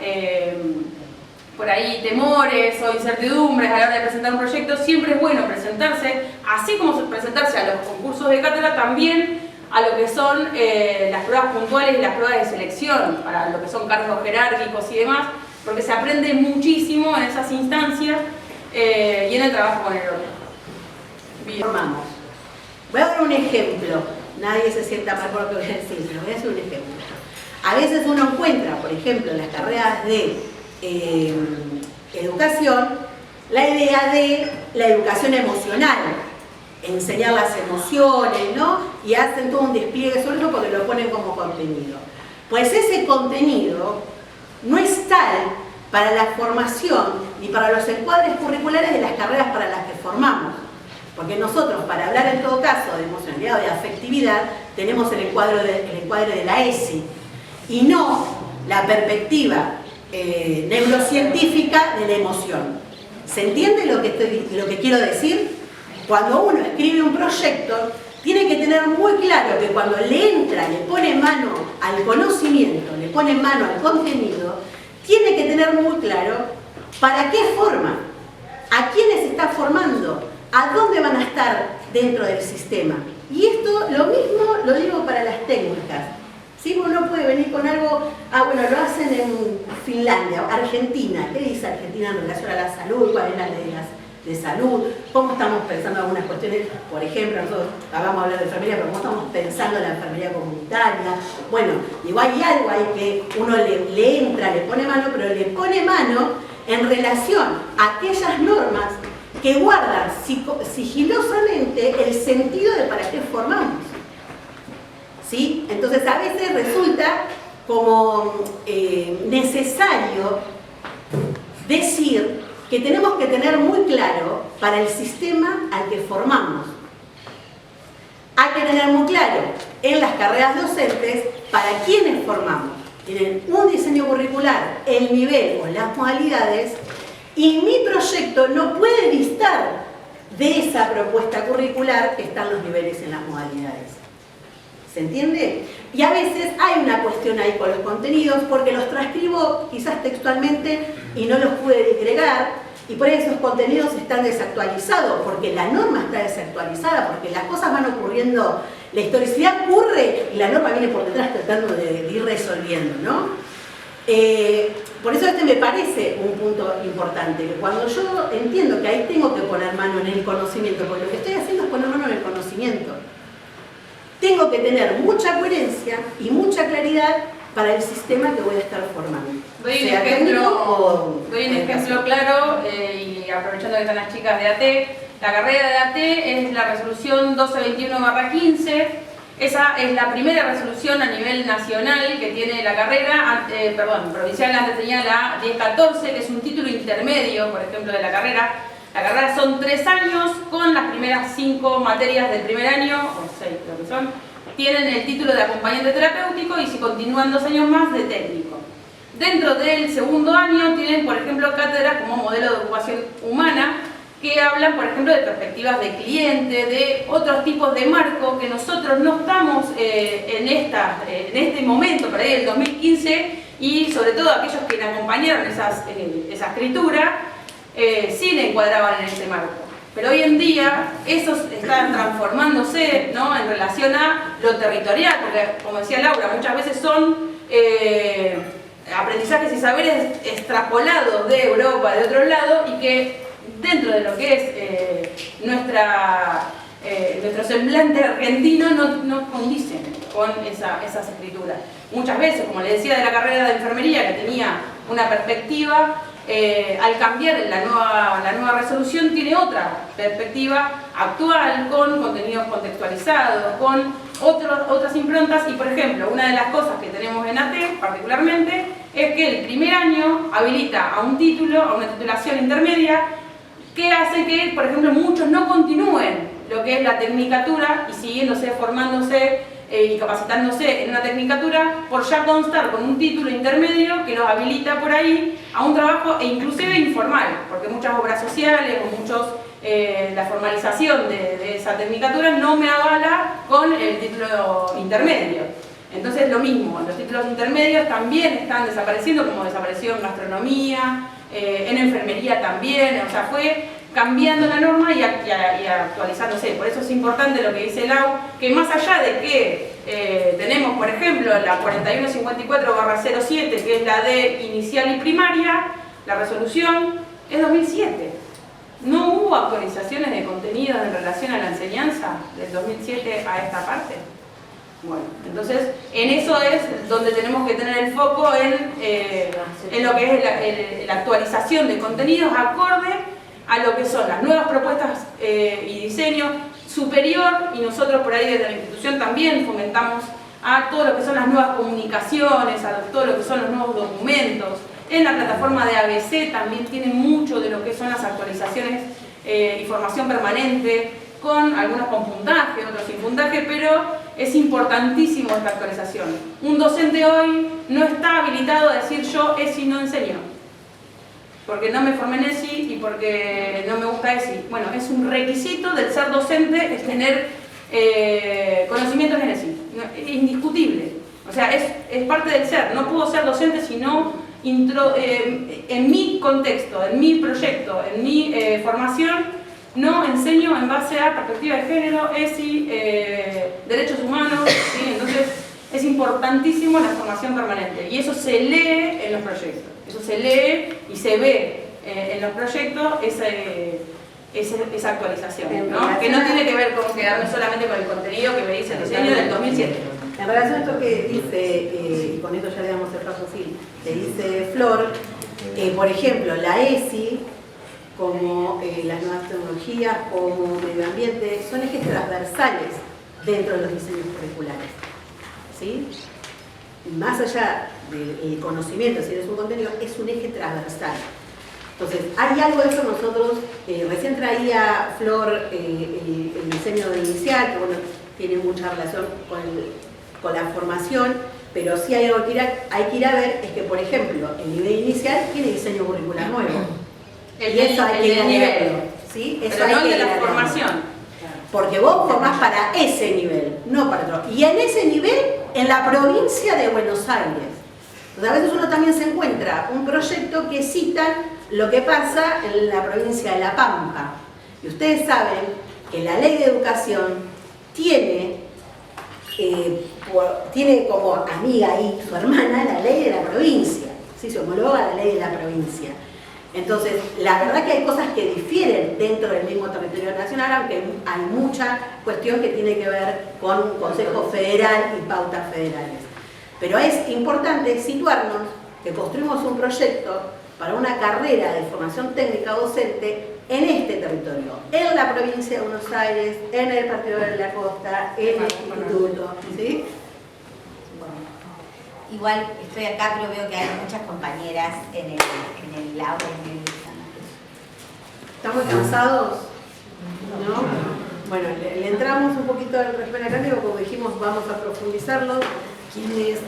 por ahí temores o incertidumbres a la hora de presentar un proyecto, siempre es bueno presentarse, así como presentarse a los concursos de cátedra, también a lo que son las pruebas puntuales y las pruebas de selección, para lo que son cargos jerárquicos y demás, porque se aprende muchísimo en esas instancias y en el trabajo con el otro. Bien. Formamos. Voy a dar un ejemplo, nadie se sienta mal por lo que voy a decir, pero voy a hacer un ejemplo. A veces uno encuentra, por ejemplo, en las carreras de educación, la idea de la educación emocional, enseñar las emociones, ¿no? Y hacen todo un despliegue sobre eso porque lo ponen como contenido. Pues ese contenido no es tal para la formación ni para los encuadres curriculares de las carreras para las que formamos. Porque nosotros, para hablar en todo caso de emocionalidad o de afectividad, tenemos el encuadre de la ESI y no la perspectiva neurocientífica de la emoción. ¿Se entiende lo que quiero decir? Cuando uno escribe un proyecto, tiene que tener muy claro que cuando le entra, le pone mano al conocimiento, le pone mano al contenido, tiene que tener muy claro para qué forma, a quiénes está formando, a dónde van a estar dentro del sistema. Y esto lo mismo lo digo para las técnicas. ¿Sí? Uno puede venir con algo, bueno, lo hacen en Finlandia, Argentina. ¿Qué dice Argentina en relación a la salud? ¿Cuál es la ley de salud? ¿Cómo estamos pensando algunas cuestiones? Por ejemplo, nosotros vamos a hablar de enfermería, pero ¿cómo estamos pensando en la enfermería comunitaria? Bueno, digo, hay algo ahí que uno le entra, le pone mano, pero le pone mano en relación a aquellas normas que guardan sigilosamente el sentido de para qué formamos. ¿Sí? Entonces a veces resulta como necesario decir que tenemos que tener muy claro para el sistema al que formamos. Hay que tener muy claro en las carreras docentes para quiénes formamos. Tienen un diseño curricular, el nivel o las modalidades, y mi proyecto no puede distar de esa propuesta curricular que están los niveles en las modalidades. ¿Se entiende? Y a veces hay una cuestión ahí con los contenidos porque los transcribo quizás textualmente y no los pude disgregar y por eso esos contenidos están desactualizados porque la norma está desactualizada, porque las cosas van ocurriendo, la historicidad ocurre y la norma viene por detrás tratando de ir resolviendo, ¿no? Por eso me parece un punto importante, que cuando yo entiendo que ahí tengo que poner mano en el conocimiento, porque lo que estoy haciendo es poner mano en el conocimiento, tengo que tener mucha coherencia y mucha claridad para el sistema que voy a estar formando. Doy un ejemplo claro y aprovechando que están las chicas de AT. La carrera de AT es la resolución 1221/15. Esa es la primera resolución a nivel nacional que tiene la carrera, provincial. Antes tenía la 1014, que es un título intermedio, por ejemplo, de la carrera. La carrera son 3 años, con las primeras 5 materias del primer año, o 6 creo que son, tienen el título de acompañante terapéutico y si continúan 2 años más de técnico. Dentro del segundo año tienen, por ejemplo, cátedras como modelo de ocupación humana, que hablan, por ejemplo, de perspectivas de cliente, de otros tipos de marco que nosotros no estamos en este momento, por ahí el 2015, y sobre todo aquellos que le acompañaron esa escritura, sí le encuadraban en ese marco. Pero hoy en día esos están transformándose, ¿no?, en relación a lo territorial, porque como decía Laura, muchas veces son aprendizajes y saberes extrapolados de Europa, de otro lado, y que dentro de lo que es nuestro semblante argentino no condicen con esas escrituras. Muchas veces, como les decía de la carrera de enfermería, que tenía una perspectiva, al cambiar la nueva resolución tiene otra perspectiva actual, con contenidos contextualizados, con otras improntas, y por ejemplo, una de las cosas que tenemos en AT particularmente es que el primer año habilita a un título, a una titulación intermedia, que hace que, por ejemplo, muchos no continúen lo que es la tecnicatura y siguiéndose, formándose y capacitándose en una tecnicatura por ya constar con un título intermedio que los habilita por ahí a un trabajo e inclusive informal, porque muchas obras sociales o la formalización de esa tecnicatura no me avala con el título intermedio. Entonces lo mismo, los títulos intermedios también están desapareciendo, como desapareció en gastronomía, en enfermería también, o sea, fue cambiando la norma y actualizándose. Por eso es importante lo que dice Lau, que más allá de que tenemos, por ejemplo, la 4154/07, que es la de inicial y primaria, la resolución es 2007. No hubo actualizaciones de contenidos en relación a la enseñanza del 2007 a esta parte. Bueno, entonces en eso es donde tenemos que tener el foco en lo que es la actualización de contenidos acorde a lo que son las nuevas propuestas y diseño superior, y nosotros por ahí desde la institución también fomentamos a todo lo que son las nuevas comunicaciones, a todo lo que son los nuevos documentos. En la plataforma de ABC también tiene mucho de lo que son las actualizaciones y formación permanente, con algunos con puntaje, otros sin puntaje, pero es importantísimo esta actualización. Un docente hoy no está habilitado a decir yo ESI no enseño, porque no me formé en ESI y porque no me gusta ESI. Bueno, es un requisito del ser docente es tener conocimientos en ESI, es indiscutible. O sea, es parte del ser. No puedo ser docente si no en mi contexto, en mi proyecto, en mi formación, no enseño en base a perspectiva de género, ESI, derechos humanos, ¿sí? Entonces es importantísimo la formación permanente y eso se lee en los proyectos, eso se lee y se ve en los proyectos esa actualización, ¿no? Que no tiene que ver con quedarme solamente con el contenido que me dice el diseño del 2007. En relación a esto que dice, y con esto ya le damos el paso Phil, que dice Flor, por ejemplo, la ESI, como las nuevas tecnologías, como medio ambiente, son ejes transversales dentro de los diseños curriculares, ¿sí? Más allá del conocimiento, si es un contenido, es un eje transversal. Entonces, hay algo de eso nosotros, recién traía Flor el diseño de inicial, que bueno, tiene mucha relación con la formación, pero sí hay algo que hay que ir a ver, es que, por ejemplo, el nivel inicial tiene diseño curricular nuevo. Y eso hay que nivel, ¿sí? Eso pero no el de la formación. Porque vos formás para ese nivel, no para otro. Y en ese nivel, en la provincia de Buenos Aires. Entonces, a veces uno también se encuentra un proyecto que cita lo que pasa en la provincia de La Pampa. Y ustedes saben que la ley de educación tiene como amiga ahí, su hermana, la ley de la provincia. ¿Sí? Se homologa la ley de la provincia. Entonces, la verdad que hay cosas que difieren dentro del mismo territorio nacional, aunque hay mucha cuestión que tiene que ver con un Consejo Federal y pautas federales. Pero es importante situarnos que construimos un proyecto para una carrera de formación técnica docente en este territorio, en la provincia de Buenos Aires, en el Partido de la Costa, en el instituto, ¿sí? Igual estoy acá, pero veo que hay muchas compañeras en el aula. ¿Están muy cansados? ¿No? Bueno, le entramos un poquito al régimen académico, como dijimos, vamos a profundizarlo. Quienes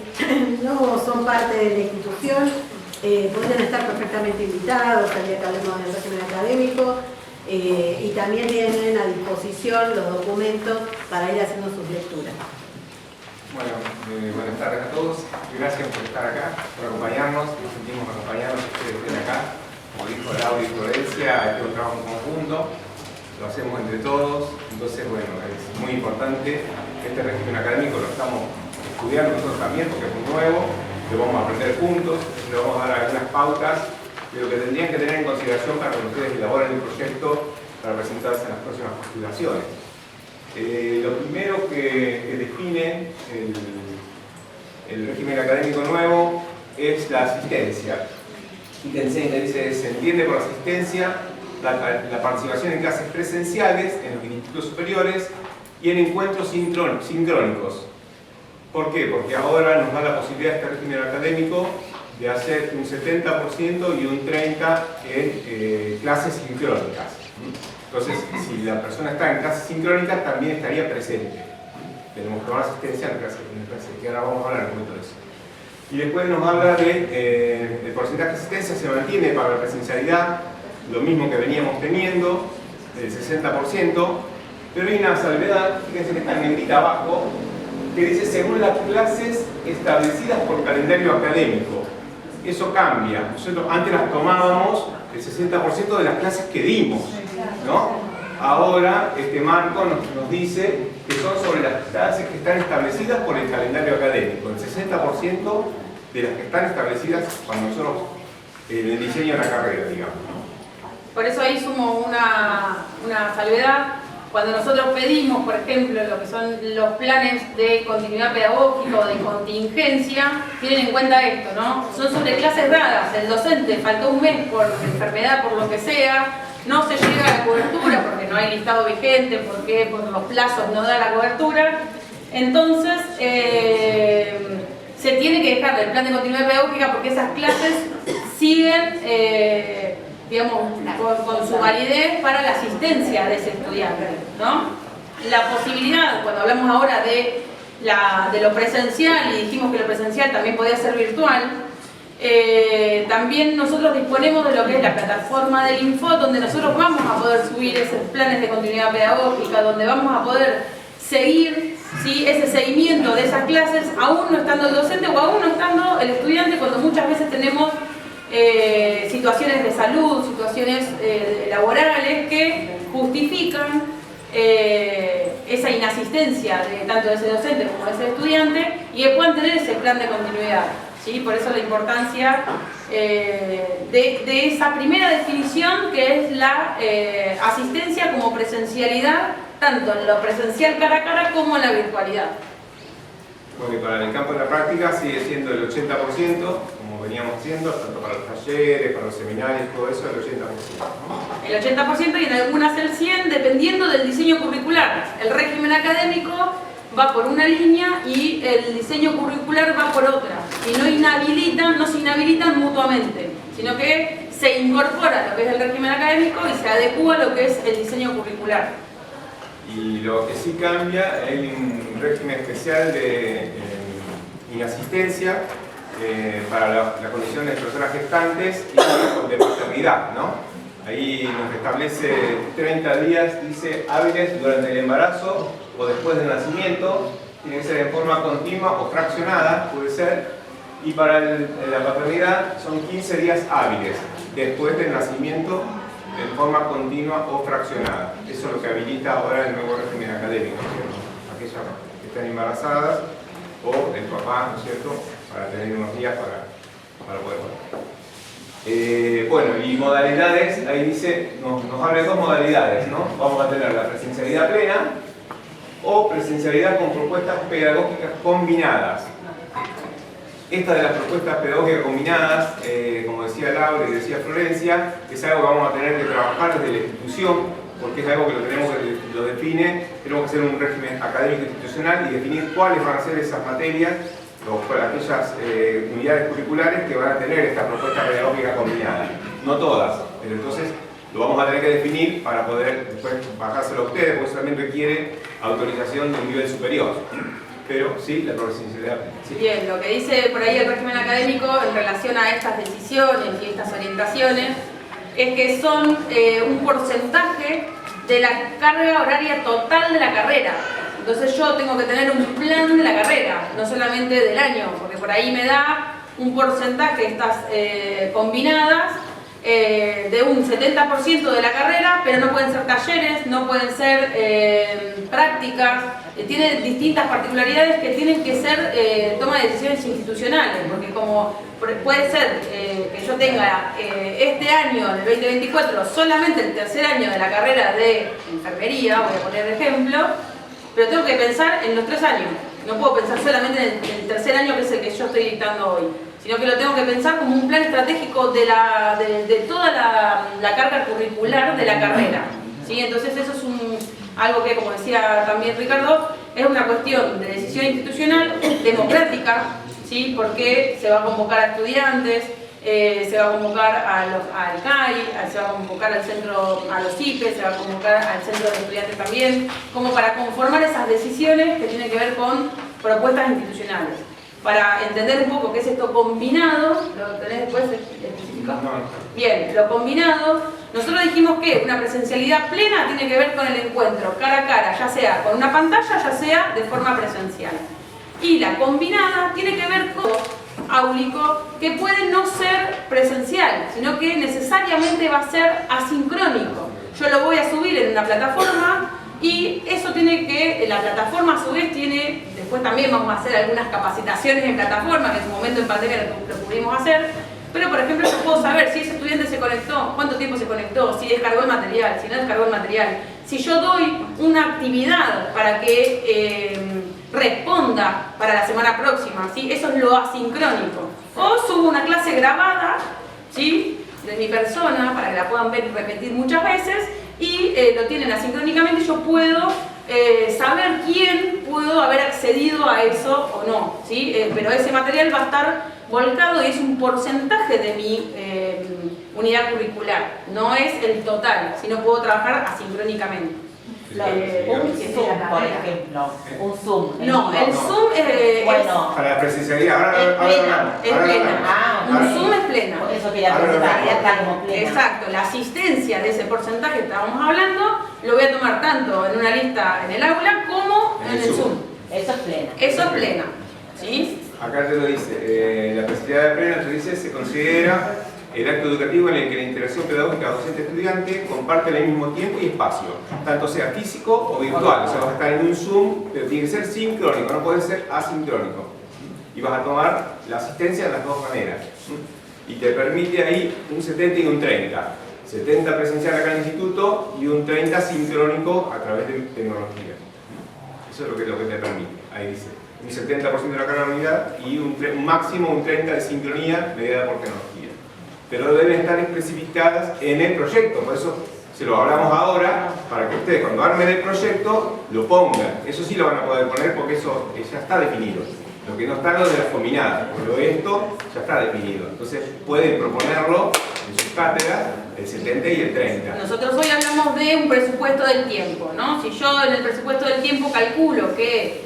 no son parte de la institución podrían estar perfectamente invitados al día que hablemos del régimen académico, y también tienen a disposición los documentos para ir haciendo sus lecturas. Bueno, buenas tardes a todos. Gracias por estar acá, por acompañarnos. Nos sentimos acompañados ustedes estén acá. Como dijo Laura y Florencia, este es un trabajo en conjunto, lo hacemos entre todos. Entonces, bueno, es muy importante. Este régimen académico lo estamos estudiando nosotros también porque es muy nuevo, lo vamos a aprender juntos, le vamos a dar algunas pautas de lo que tendrían que tener en consideración para que ustedes elaboren el proyecto para presentarse en las próximas postulaciones. Lo primero que define el régimen académico nuevo es la asistencia. Fíjense que dice, se entiende por asistencia la participación en clases presenciales en los institutos superiores y en encuentros sincrónicos. ¿Por qué? Porque ahora nos da la posibilidad este régimen académico de hacer un 70% y un 30% en clases sincrónicas. Entonces, si la persona está en clases sincrónicas, también estaría presente. Tenemos que tomar asistencia en clases, que ahora vamos a hablar un poquito de eso. Y después nos habla de el porcentaje de asistencia se mantiene para la presencialidad, lo mismo que veníamos teniendo, el 60%, pero hay una salvedad, fíjense que está en negrita abajo, que dice según las clases establecidas por calendario académico. Eso cambia. Nosotros antes las tomábamos el 60% de las clases que dimos, ¿no? Ahora este marco nos dice que son sobre las clases que están establecidas por el calendario académico. El 60% de las que están establecidas cuando nosotros en el diseño de la carrera, digamos, ¿no? Por eso ahí sumo una salvedad. Cuando nosotros pedimos, por ejemplo, lo que son los planes de continuidad pedagógica o de contingencia, tienen en cuenta esto, ¿no? Son sobre clases dadas. El docente faltó un mes por enfermedad, por lo que sea, no se llega a la cobertura porque no hay listado vigente, porque por los plazos no da la cobertura. Entonces, se tiene que dejar del plan de continuidad pedagógica porque esas clases siguen digamos, con su validez para la asistencia de ese estudiante, ¿no? La posibilidad, cuando hablamos ahora de lo presencial, y dijimos que lo presencial también podía ser virtual, también nosotros disponemos de lo que es la plataforma del Info, donde nosotros vamos a poder subir esos planes de continuidad pedagógica, donde vamos a poder seguir, ¿sí?, ese seguimiento de esas clases, aún no estando el docente o aún no estando el estudiante, cuando muchas veces tenemos situaciones de salud, situaciones laborales que justifican esa inasistencia de tanto de ese docente como de ese estudiante y que puedan tener ese plan de continuidad, ¿sí? Por eso la importancia de esa primera definición que es la asistencia como presencialidad, tanto en lo presencial cara a cara como en la virtualidad. Bueno, y para el campo de la práctica sigue siendo el 80%, como veníamos haciendo, tanto para los talleres, para los seminarios, todo eso, el 80%, ¿no? El 80% y en algunas el 100%, dependiendo del diseño curricular. El régimen académico va por una línea y el diseño curricular va por otra. Y no se inhabilitan mutuamente, sino que se incorpora lo que es el régimen académico y se adecúa a lo que es el diseño curricular. Y lo que sí cambia, hay un régimen especial de inasistencia para la condición de personas gestantes y de paternidad, ¿no? Ahí nos establece 30 días, dice, hábiles durante el embarazo o después del nacimiento, tiene que ser en forma continua o fraccionada, puede ser, y para la paternidad son 15 días hábiles después del nacimiento, en forma continua o fraccionada. Eso es lo que habilita ahora el nuevo régimen académico, ¿cierto? Aquellas que están embarazadas o el papá, ¿no es cierto?, para tener unos días para poder volver. Bueno, y modalidades, ahí dice, nos habla de dos modalidades, ¿no? Vamos a tener la presencialidad plena o presencialidad con propuestas pedagógicas combinadas. Esta de las propuestas pedagógicas combinadas, como decía Laura y decía Florencia, es algo que vamos a tener que trabajar desde la institución, porque es algo que lo define, tenemos que hacer un régimen académico institucional y definir cuáles van a ser esas materias o aquellas unidades curriculares que van a tener esta propuesta pedagógica combinada. No todas, pero entonces lo vamos a tener que definir para poder después bajárselo a ustedes, porque eso también requiere autorización de un nivel superior. Pero sí, la presencialidad. Sí. Bien, lo que dice por ahí el régimen académico en relación a estas decisiones y estas orientaciones es que son un porcentaje de la carga horaria total de la carrera. Entonces yo tengo que tener un plan de la carrera, no solamente del año, porque por ahí me da un porcentaje, estas combinadas, de un 70% de la carrera, pero no pueden ser talleres, no pueden ser prácticas, tiene distintas particularidades que tienen que ser toma de decisiones institucionales, porque como puede ser que yo tenga este año, en el 2024, solamente el tercer año de la carrera de enfermería, voy a poner ejemplo, pero tengo que pensar en los 3 años, no puedo pensar solamente en el tercer año que es el que yo estoy dictando hoy, sino que lo tengo que pensar como un plan estratégico de toda la carga curricular de la carrera, ¿sí? Entonces eso es algo que, como decía también Ricardo, es una cuestión de decisión institucional, democrática, ¿sí? Porque se va a convocar a estudiantes, se va a convocar al CAI, se va a convocar al centro, a los IPE, se va a convocar al centro de estudiantes también, como para conformar esas decisiones que tienen que ver con propuestas institucionales. Para entender un poco qué es esto combinado, ¿lo tenés después específico? Bien, lo combinado, nosotros dijimos que una presencialidad plena tiene que ver con el encuentro cara a cara, ya sea con una pantalla, ya sea de forma presencial. Y la combinada tiene que ver con áulico, que puede no ser presencial, sino que necesariamente va a ser asincrónico. Yo lo voy a subir en una plataforma y eso tiene que, la plataforma a su vez tiene, después también vamos a hacer algunas capacitaciones en plataforma, que en su momento en pandemia lo pudimos hacer, pero por ejemplo yo puedo saber si ese estudiante se conectó, cuánto tiempo se conectó, si descargó el material, si no descargó el material, si yo doy una actividad para que responda para la semana próxima, ¿sí? Eso es lo asincrónico. O subo una clase grabada, ¿sí? De mi persona para que la puedan ver y repetir muchas veces y lo tienen asincrónicamente y yo puedo saber quién pudo haber accedido a eso o no, ¿sí? Pero ese material va a estar volcado y es un porcentaje de mi unidad curricular, no es el total, sino puedo trabajar asincrónicamente. Un Zoom, por ejemplo, un Zoom. No, el Zoom es... Bueno, para la presencialidad, es plena, es plena. Un Zoom es plena. Por eso que ya está como plena. Exacto, la asistencia de ese porcentaje que estábamos hablando, lo voy a tomar tanto en una lista en el aula como en el Zoom. Eso es plena. Eso es plena, ¿sí? Acá te lo dice, la presencialidad plena, te dice, se considera el acto educativo en el que la interacción pedagógica docente-estudiante comparten el mismo tiempo y espacio, tanto sea físico o virtual. O sea, vas a estar en un Zoom, pero tiene que ser sincrónico, no puede ser asincrónico. Y vas a tomar la asistencia de las dos maneras. Y te permite ahí un 70 y un 30. 70 presencial acá en el instituto y un 30 sincrónico a través de tecnología. Eso es lo que te permite. Ahí dice, un 70% de la carga de la unidad y un máximo, un 30 de sincronía mediada por tecnología. Pero deben estar especificadas en el proyecto, por eso se lo hablamos ahora, para que ustedes cuando armen el proyecto lo pongan. Eso sí lo van a poder poner porque eso ya está definido. Lo que no está es lo de las combinadas, pero esto ya está definido. Entonces pueden proponerlo en sus cátedras el 70 y el 30. Nosotros hoy hablamos de un presupuesto del tiempo, ¿no? Si yo en el presupuesto del tiempo calculo que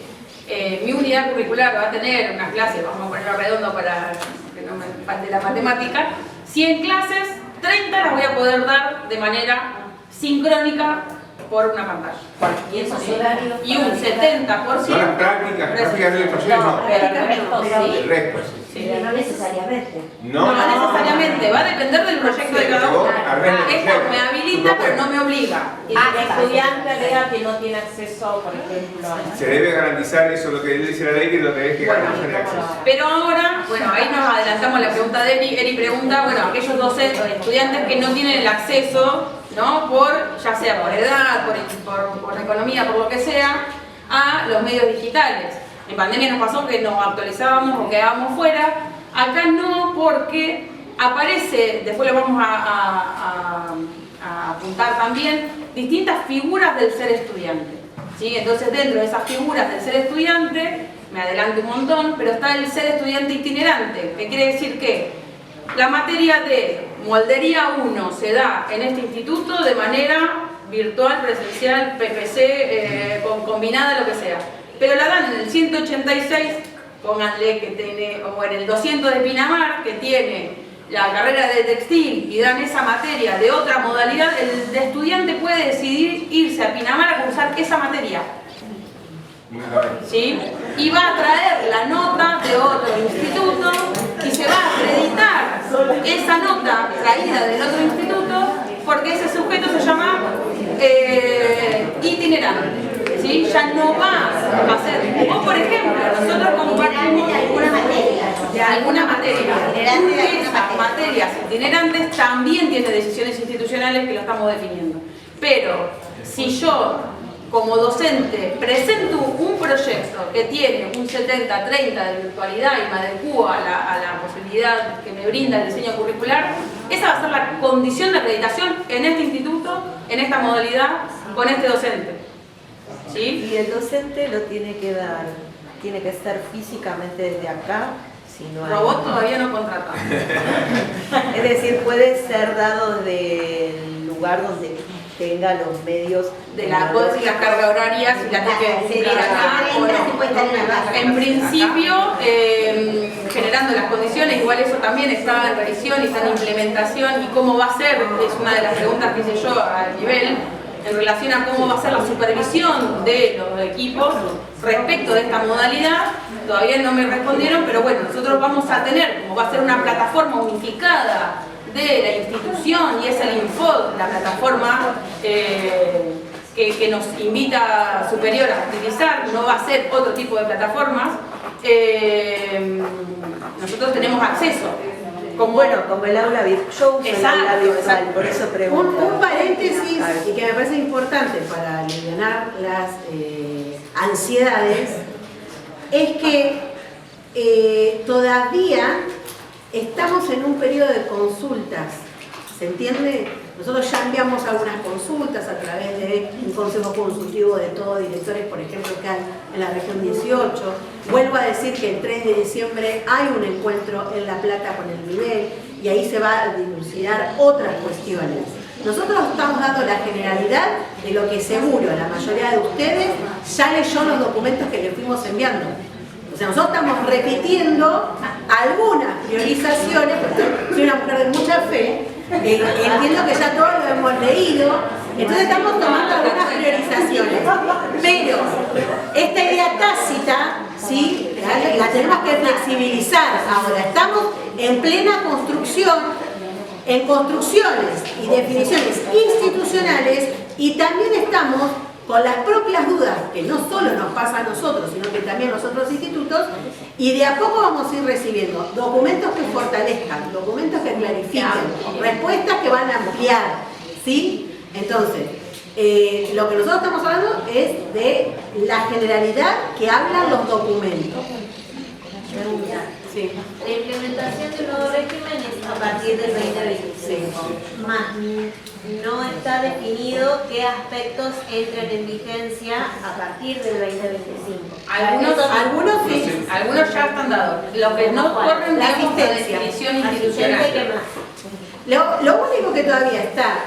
mi unidad curricular va a tener unas clases, vamos a ponerlo redondo para que no me falte la matemática, 100 clases, 30 las voy a poder dar de manera sincrónica por una pantalla. Y esos horarios. Y un 70%. Son las prácticas del proyecto, No, pero el resto sí. El resto sí. Pero no necesariamente. No necesariamente, va a depender del proyecto de cada uno. Esto me habilita, pero no me obliga. Y si el estudiante vea que no tiene acceso, por ejemplo, a... Se debe garantizar eso, lo que dice la ley, que lo tenés que garantizar el acceso. Pero ahora, bueno, ahí nos adelantamos a la pregunta de Eri. Eri pregunta, bueno, aquellos docentes o estudiantes que no tienen el acceso, ¿no? Ya sea por edad, por economía, por lo que sea, a los medios digitales. En pandemia nos pasó que nos actualizábamos o quedábamos fuera. Acá no, porque aparece, después lo vamos a apuntar también, distintas figuras del ser estudiante, ¿sí? Entonces dentro de esas figuras del ser estudiante, me adelanto un montón, pero está el ser estudiante itinerante, que quiere decir que la materia de Moldería 1 se da en este instituto de manera virtual, presencial, PPC, combinada, lo que sea. Pero la dan en el 186, pónganle que tiene, o en el 200 de Pinamar, que tiene la carrera de textil y dan esa materia de otra modalidad, el estudiante puede decidir irse a Pinamar a cursar esa materia. ¿Sí? Y va a traer la nota de otro instituto y se va a acreditar esa nota traída del otro instituto porque ese sujeto se llama itinerante. ¿Sí? Ya no va a ser. O por ejemplo, nosotros compartimos alguna materia. Esas materias itinerantes también tienen decisiones institucionales que lo estamos definiendo. Pero si yo como docente presento un proyecto que tiene un 70-30 de virtualidad y me adecuo a la posibilidad que me brinda el diseño curricular, esa va a ser la condición de acreditación en este instituto, en esta modalidad, con este docente. ¿Sí? Y el docente lo tiene que dar, tiene que ser físicamente desde acá, si no hay... Robot todavía no contrata. Es decir, puede ser dado del lugar donde tenga los medios de la carga horaria, si la tiene que cumplir acá o no. En principio, generando las condiciones, igual eso también está en revisión y está en implementación, y cómo va a ser, es una de las preguntas que hice yo al nivel, en relación a cómo va a ser la supervisión de los equipos respecto de esta modalidad. Todavía no me respondieron, pero bueno, nosotros vamos a tener, como va a ser una plataforma unificada de la institución, y es el Infod, la plataforma que nos invita Superior a utilizar, no va a ser otro tipo de plataformas, nosotros tenemos acceso. Como el aula virtual, yo uso el aula virtual, por eso pregunto. Un paréntesis, y que me parece importante para aliviar las ansiedades, es que todavía estamos en un periodo de consultas, ¿se entiende? Nosotros ya enviamos algunas consultas a través de un consejo consultivo de todos directores, por ejemplo, que hay en la región 18. Vuelvo a decir que el 3 de diciembre hay un encuentro en La Plata con el nivel y ahí se va a dilucidar otras cuestiones. Nosotros estamos dando la generalidad de lo que seguro la mayoría de ustedes ya leyó los documentos que les fuimos enviando. O sea, nosotros estamos repitiendo algunas priorizaciones, porque soy una mujer de mucha fe, entiendo que ya todos lo hemos leído, entonces estamos tomando algunas priorizaciones. Pero esta idea tácita, ¿sí? la tenemos que flexibilizar. Ahora, estamos en plena construcción, en construcciones y definiciones institucionales, y también estamos con las propias dudas, que no solo nos pasa a nosotros, sino que también a los otros institutos, y de a poco vamos a ir recibiendo documentos que fortalezcan, documentos que clarifiquen, respuestas que van a ampliar, ¿sí? Entonces, lo que nosotros estamos hablando es de la generalidad que hablan los documentos. Sí. La implementación de un nuevo régimen es a partir del 2025. Más no está definido qué aspectos entran en vigencia a partir del 2025. Algunos sí, algunos ya están dados. Los que no corren la digamos, la asistencia. definición institucional. ¿Qué más? Lo único que todavía está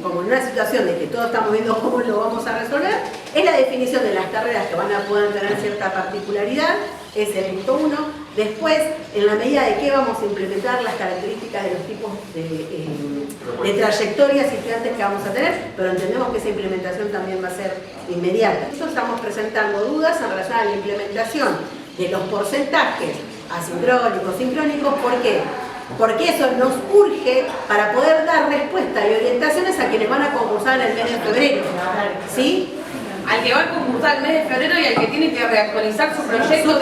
como en una situación de que todos estamos viendo cómo lo vamos a resolver es la definición de las carreras que van a poder tener cierta particularidad, es el punto 1. Después, en la medida de que vamos a implementar las características de los tipos de trayectorias y estudiantes que vamos a tener, pero entendemos que esa implementación también va a ser inmediata. Nosotros estamos presentando dudas en relación a la implementación de los porcentajes asincrónicos, sincrónicos. ¿Por qué? Porque eso nos urge para poder dar respuesta y orientaciones a quienes van a concursar en el mes de febrero, ¿sí? Al que va a concursar el mes de febrero y al que tiene que reactualizar su proyecto.